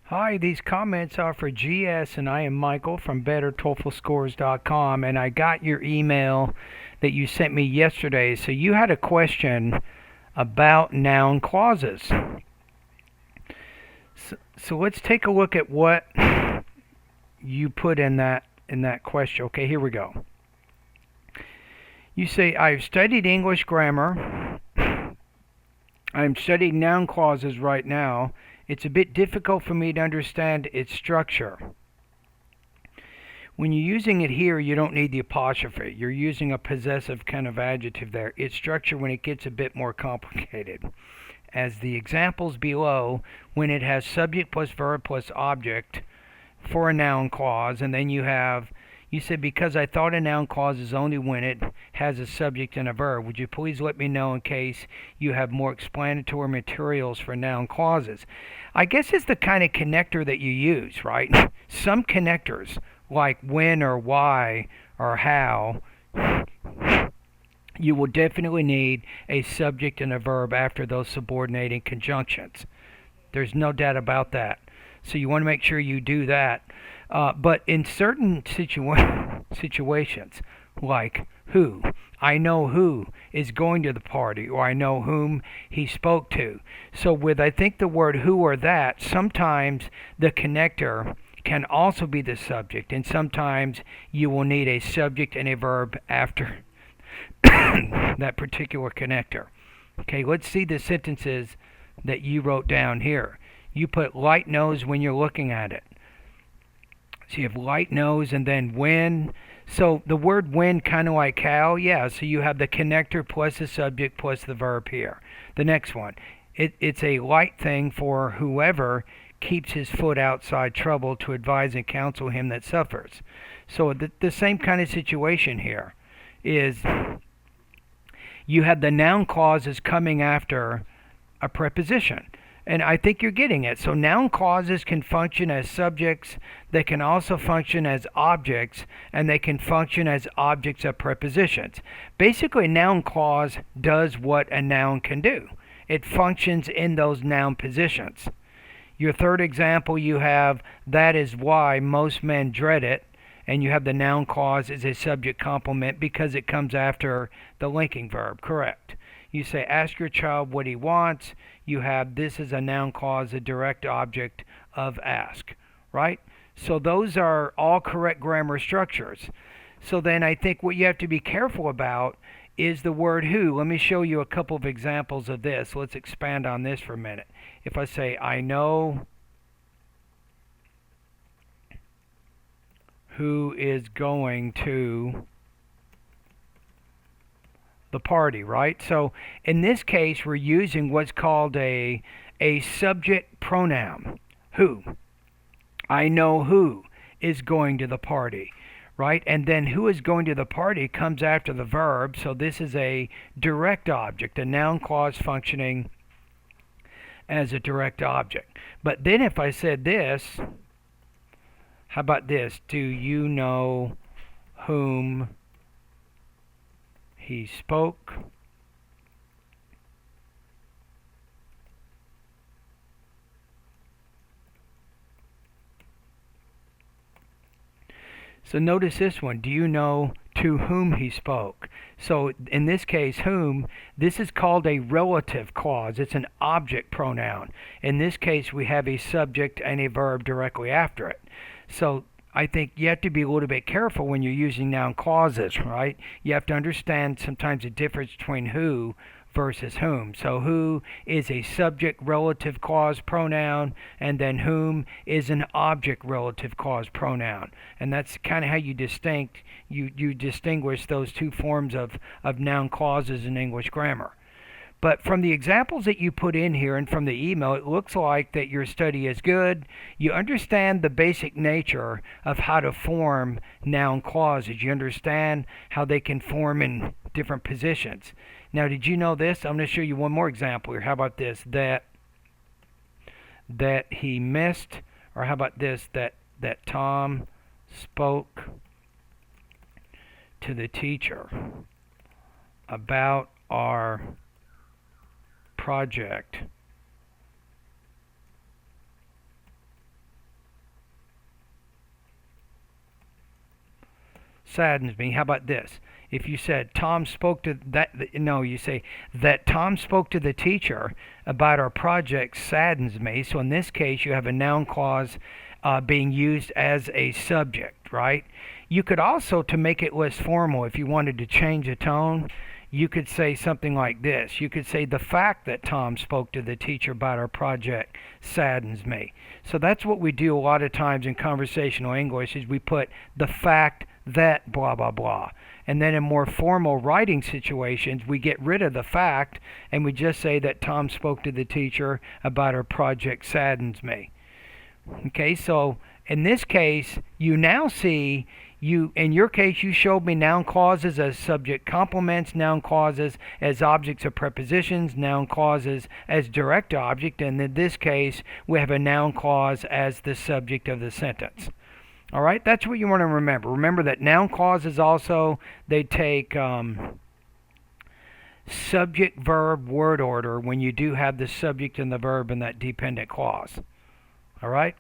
Hi, these comments are for GS, and I am Michael from BetterTOEFLScores.com, and I got your email that you sent me yesterday. So you had a question about noun clauses. So let's take a look at what you put in that question. Okay, here we go. You say, I've studied English grammar. I'm studying noun clauses right now. It's a bit difficult for me to understand its structure. When you're using it here, you don't need the apostrophe. You're using a possessive kind of adjective there. Its structure when it gets a bit more complicated. As the examples below, when it has subject plus verb plus object for a noun clause, and then you said, because I thought a noun clause is only when it has a subject and a verb. Would you please let me know in case you have more explanatory materials for noun clauses? I guess it's the kind of connector that you use, right? Some connectors, like when or why or how, you will definitely need a subject and a verb after those subordinating conjunctions. There's no doubt about that. So you want to make sure you do that. But in certain situations, like who, I know who is going to the party, or I know whom he spoke to. So with, I think, the word who or that, sometimes the connector can also be the subject, and sometimes you will need a subject and a verb after that particular connector. Okay, let's see the sentences that you wrote down here. You put light nose when you're looking at it. So you have light nose and then when. So the word when, kind of like how, yeah, so you have the connector plus the subject plus the verb here. The next one, it's a light thing for whoever keeps his foot outside trouble to advise and counsel him that suffers. So the same kind of situation here is you have the noun clauses coming after a preposition. And I think you're getting it. So noun clauses can function as subjects, they can also function as objects, and they can function as objects of prepositions. Basically, a noun clause does what a noun can do. It functions in those noun positions. Your third example, you have, that is why most men dread it, and you have the noun clause as a subject complement because it comes after the linking verb, correct. You say, ask your child what he wants. You have, this is a noun clause, a direct object of ask, right? So those are all correct grammar structures. So then I think what you have to be careful about is the word who. Let me show you a couple of examples of this. Let's expand on this for a minute. If I say, I know who is going to the party, right? So in this case, we're using what's called a subject pronoun. Who. I know who is going to the party, right? And then who is going to the party comes after the verb. So this is a direct object, a noun clause functioning as a direct object. But then if I said this, how about this? Do you know whom he spoke? So notice this one. Do you know to whom he spoke? So in this case, whom, this is called a relative clause. It's an object pronoun. In this case, we have a subject and a verb directly after it. So I think you have to be a little bit careful when you're using noun clauses, right? You have to understand sometimes the difference between who versus whom. So who is a subject relative clause pronoun, and then whom is an object relative clause pronoun. And that's kind of how you distinguish those two forms of noun clauses in English grammar. But from the examples that you put in here and from the email, it looks like that your study is good. You understand the basic nature of how to form noun clauses. You understand how they can form in different positions. Now, did you know this? I'm going to show you one more example here. How about this? That he missed, or how about this? That Tom spoke to the teacher about our project saddens me. How about this? If you said Tom spoke to that, no, you say that Tom spoke to the teacher about our project saddens me. So in this case, you have a noun clause being used as a subject, right? You could also, to make it less formal, if you wanted to change the tone, you could say something like this. You could say the fact that Tom spoke to the teacher about our project saddens me. So that's what we do a lot of times in conversational English, is we put the fact that blah blah blah. And then in more formal writing situations, we get rid of the fact and we just say that Tom spoke to the teacher about our project saddens me. Okay, so in this case, you now see, in your case, you showed me noun clauses as subject complements, noun clauses as objects of prepositions, noun clauses as direct object, and in this case, we have a noun clause as the subject of the sentence. All right, that's what you want to remember. Remember that noun clauses also, they take subject, verb, word order when you do have the subject and the verb in that dependent clause. All right?